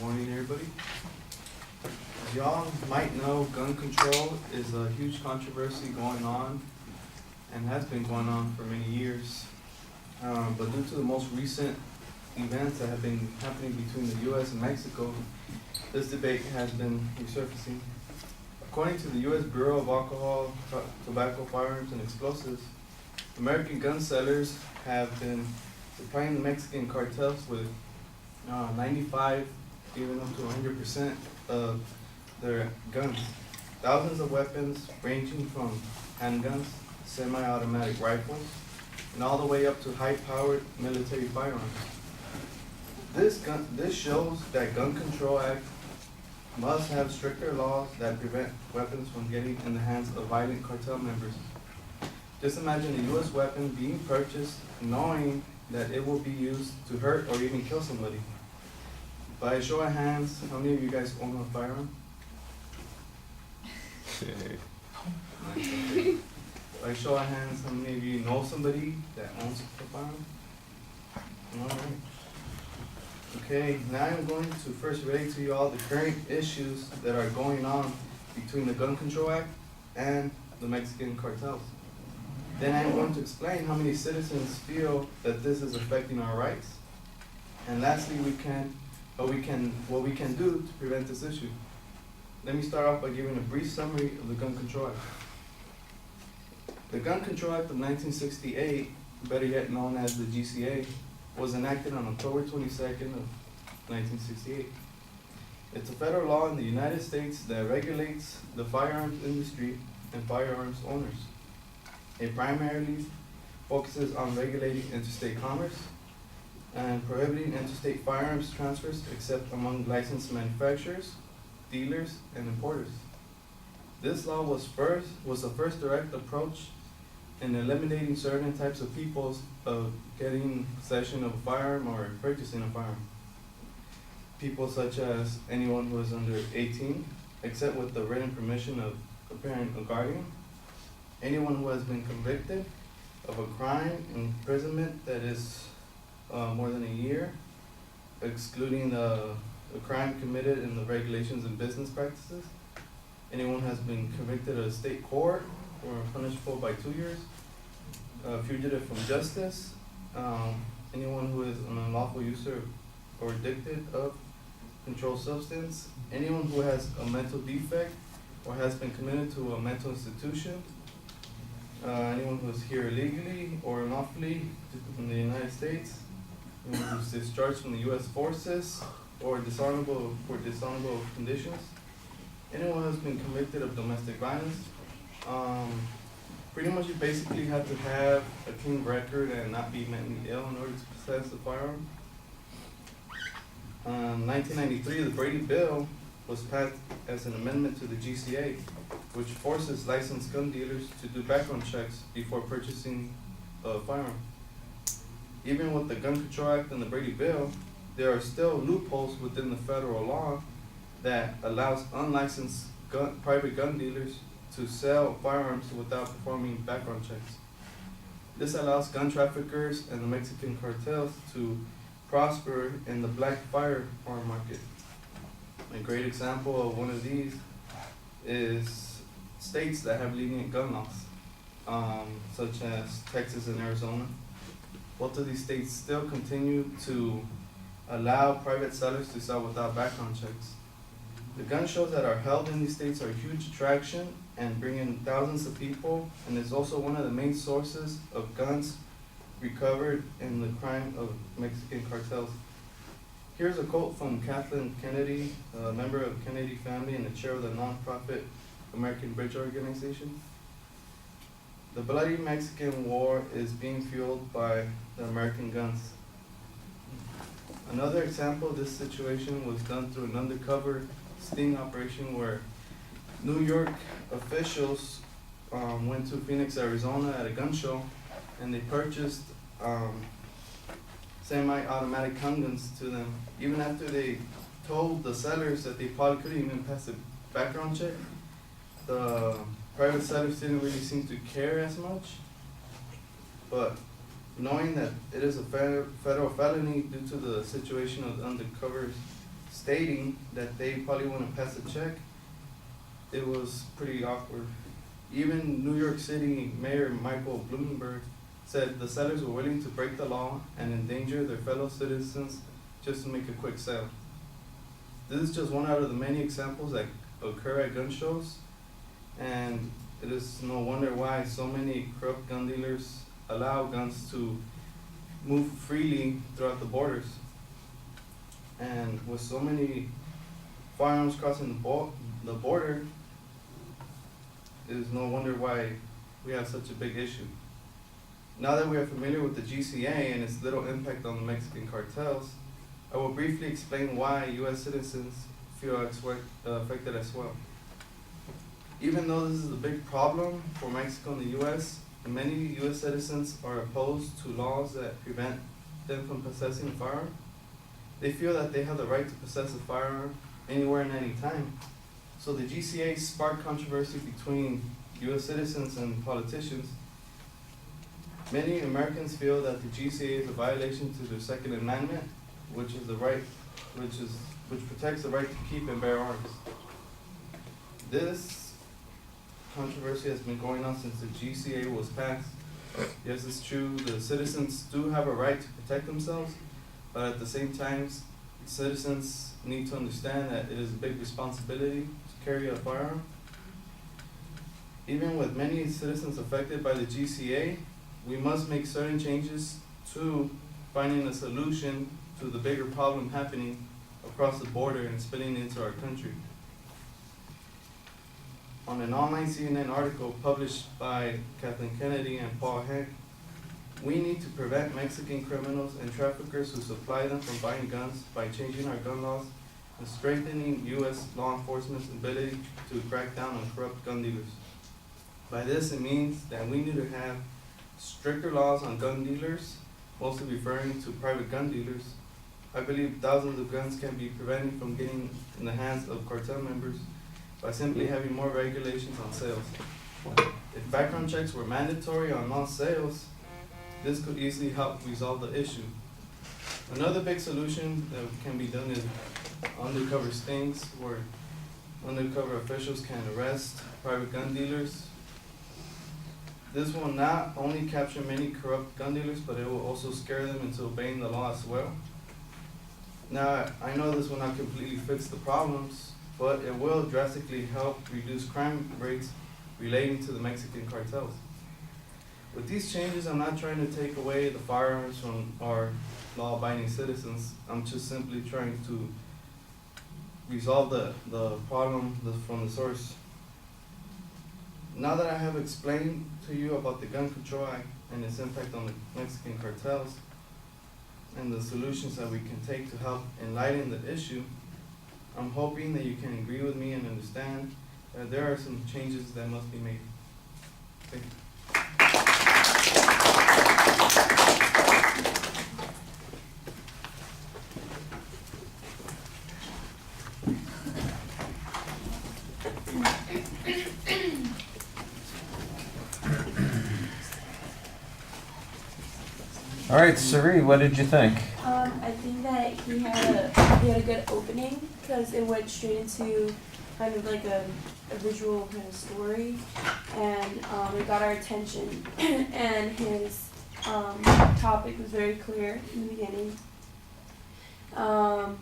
Morning, everybody. As y'all might know, gun control is a huge controversy going on and has been going on for many years. But due to the most recent events that have been happening between the U.S. and Mexico, this debate has been resurfacing. According to the U.S. Bureau of Alcohol, Tobacco, Firearms, and Explosives, American gun sellers have been supplying the Mexican cartels with 95, even up to 100% of their guns. Thousands of weapons ranging from handguns, semi-automatic rifles, and all the way up to high-powered military firearms. This shows that Gun Control Act must have stricter laws that prevent weapons from getting in the hands of violent cartel members. Just imagine a U.S. weapon being purchased knowing that it will be used to hurt or even kill somebody. By a show of hands, how many of you guys own a firearm? Nice, okay. By a show of hands, how many of you know somebody that owns a firearm? Alright. Okay, now I'm going to first relate to you all the current issues that are going on between the Gun Control Act and the Mexican cartels. Then I'm going to explain how many citizens feel that this is affecting our rights. And lastly, what we can do to prevent this issue. Let me start off by giving a brief summary of the Gun Control Act. The Gun Control Act of 1968, better yet known as the GCA, was enacted on October 22nd of 1968. It's a federal law in the United States that regulates the firearms industry and firearms owners. It primarily focuses on regulating interstate commerce and prohibiting interstate firearms transfers except among licensed manufacturers, dealers, and importers. This law was the first direct approach in eliminating certain types of people of getting possession of a firearm or purchasing a firearm. People such as anyone who is under 18, except with the written permission of a parent or guardian. Anyone who has been convicted of a crime, imprisonment that is more than a year, excluding the crime committed in the regulations and business practices. Anyone who has been convicted at a state court or punishable by 2 years, fugitive from justice, anyone who is an unlawful user or addicted of controlled substance, anyone who has a mental defect or has been committed to a mental institution, anyone who is here illegally or unlawfully in the United States, anyone who is discharged from the U.S. forces or dishonorable conditions, anyone who has been convicted of domestic violence. Pretty much you basically have to have a clean record and not be mentally ill in order to possess a firearm. 1993, the Brady Bill was passed as an amendment to the GCA, which forces licensed gun dealers to do background checks before purchasing a firearm. Even with the Gun Control Act and the Brady Bill, there are still loopholes within the federal law that allows unlicensed private gun dealers to sell firearms without performing background checks. This allows gun traffickers and the Mexican cartels to prosper in the black firearm market. A great example of one of these is states that have lenient gun laws, such as Texas and Arizona. Both of these states still continue to allow private sellers to sell without background checks. The gun shows that are held in these states are a huge attraction and bring in thousands of people, and is also one of the main sources of guns recovered in the crime of Mexican cartels. Here's a quote from Kathleen Kennedy, a member of Kennedy family and the chair of the nonprofit American Bridge Organization. The bloody Mexican war is being fueled by the American guns. Another example of this situation was done through an undercover sting operation where New York officials went to Phoenix, Arizona at a gun show, and they purchased semi-automatic handguns to them. Even after they told the sellers that they probably couldn't even pass the background check, the private sellers didn't really seem to care as much. But knowing that it is a federal felony due to the situation of the undercover stating that they probably want to pass a check, it was pretty awkward. Even New York City Mayor Michael Bloomberg said the sellers were willing to break the law and endanger their fellow citizens just to make a quick sale. This is just one out of the many examples that occur at gun shows, and it is no wonder why so many corrupt gun dealers allow guns to move freely throughout the borders. And with so many firearms crossing the border, it is no wonder why we have such a big issue. Now that we are familiar with the GCA and its little impact on the Mexican cartels, I will briefly explain why U.S. citizens feel affected as well. Even though this is a big problem for Mexico and the U.S., many U.S. citizens are opposed to laws that prevent them from possessing a firearm. They feel that they have the right to possess a firearm anywhere and any time. So the GCA sparked controversy between U.S. citizens and politicians. Many Americans feel that the GCA is a violation to their Second Amendment, which is the right, which protects the right to keep and bear arms. This controversy has been going on since the GCA was passed. Yes, it's true, the citizens do have a right to protect themselves, but at the same time, citizens need to understand that it is a big responsibility to carry a firearm. Even with many citizens affected by the GCA, we must make certain changes to finding a solution to the bigger problem happening across the border and spilling into our country. On an online CNN article published by Kathleen Kennedy and Paul Heck, we need to prevent Mexican criminals and traffickers who supply them from buying guns by changing our gun laws and strengthening U.S. law enforcement's ability to crack down on corrupt gun dealers. By this, it means that we need to have stricter laws on gun dealers, mostly referring to private gun dealers. I believe thousands of guns can be prevented from getting in the hands of cartel members by simply having more regulations on sales. If background checks were mandatory on all sales, this could easily help resolve the issue. Another big solution that can be done is undercover stings, where undercover officials can arrest private gun dealers. This will not only capture many corrupt gun dealers, but it will also scare them into obeying the law as well. Now, I know this will not completely fix the problems, but it will drastically help reduce crime rates relating to the Mexican cartels. With these changes, I'm not trying to take away the firearms from our law-abiding citizens. I'm just simply trying to resolve the problem from the source. Now that I have explained to you about the Gun Control Act and its impact on the Mexican cartels and the solutions that we can take to help enlighten the issue, I'm hoping that you can agree with me and understand that there are some changes that must be made. Thank you. All right, Sari, what did you think? I think that he had a good opening because it went straight into kind of like a visual kind of story, and it got our attention. And his topic was very clear in the beginning. I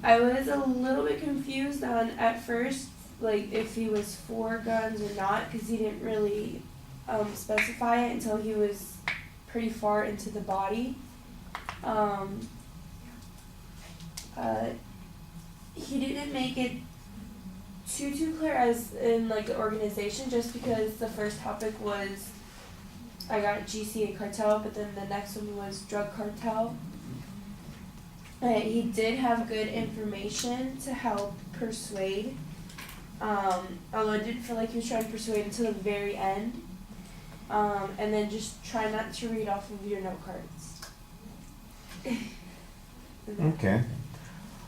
was a little bit confused on at first, like if he was for guns or not, because he didn't really specify it until he was pretty far into the body. He didn't make it too clear as in like the organization, just because the first topic was I got GCA cartel, but then the next one was drug cartel. He did have good information to help persuade, although I didn't feel like he was trying to persuade until the very end. And then just try not to read off of your note cards. Okay.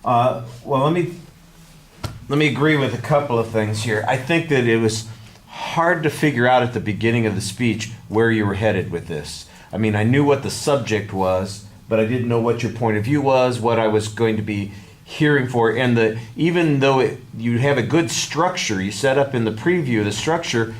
Well, let me agree with a couple of things here. I think that it was hard to figure out at the beginning of the speech where you were headed with this. I mean, I knew what the subject was, but I didn't know what your point of view was, what I was going to be hearing for. And even though you have a good structure, you set up in the preview the structure,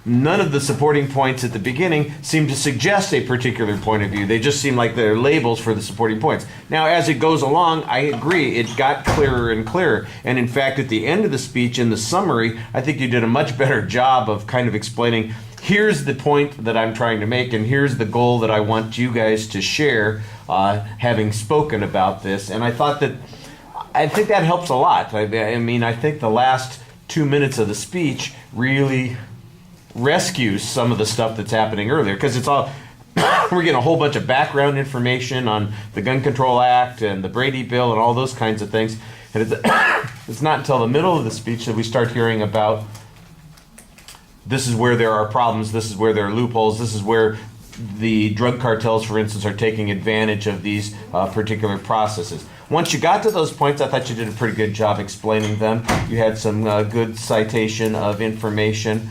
none of the supporting points at the beginning seem to suggest a particular point of view. They just seem like they're labels for the supporting points. Now, as it goes along, I agree, it got clearer and clearer. And in fact, at the end of the speech, in the summary, I think you did a much better job of kind of explaining, here's the point that I'm trying to make, and here's the goal that I want you guys to share, having spoken about this. And I think that helps a lot. I mean, I think the last 2 minutes of the speech really rescues some of the stuff that's happening earlier, because it's all we're getting a whole bunch of background information on the Gun Control Act and the Brady Bill and all those kinds of things, and it's not until the middle of the speech that we start hearing about this is where there are problems, this is where there are loopholes, this is where the drug cartels, for instance, are taking advantage of these particular processes. Once you got to those points, I thought you did a pretty good job explaining them. You had some good citation of information.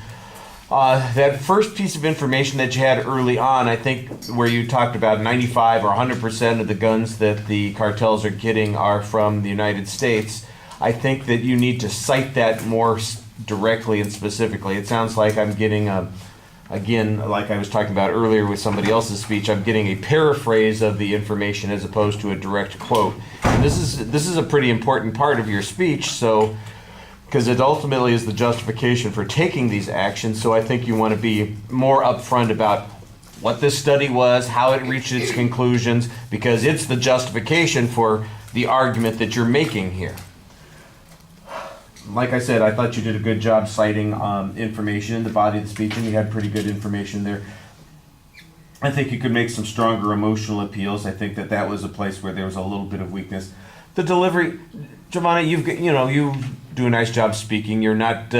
That first piece of information that you had early on, I think, where you talked about 95 or 100% of the guns that the cartels are getting are from the United States, I think that you need to cite that more directly and specifically. It sounds like I'm getting, again, like I was talking about earlier with somebody else's speech, I'm getting a paraphrase of the information as opposed to a direct quote. And this is a pretty important part of your speech, so because it ultimately is the justification for taking these actions. So I think you want to be more upfront about what this study was, how it reached its conclusions, because it's the justification for the argument that you're making here. Like I said, I thought you did a good job citing information in the body of the speech, and you had pretty good information there. I think you could make some stronger emotional appeals. I think that was a place where there was a little bit of weakness. The delivery, Jovanny, you do a nice job speaking. You're not,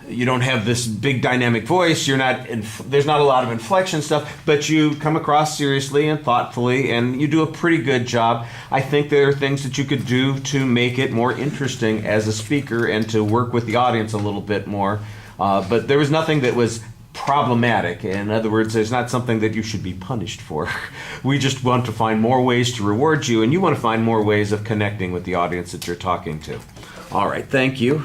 you don't have this big dynamic voice. There's not a lot of inflection stuff, but you come across seriously and thoughtfully, and you do a pretty good job. I think there are things that you could do to make it more interesting as a speaker and to work with the audience a little bit more. But there was nothing that was problematic. In other words, there's not something that you should be punished for. We just want to find more ways to reward you, and you want to find more ways of connecting with the audience that you're talking to. All right, thank you.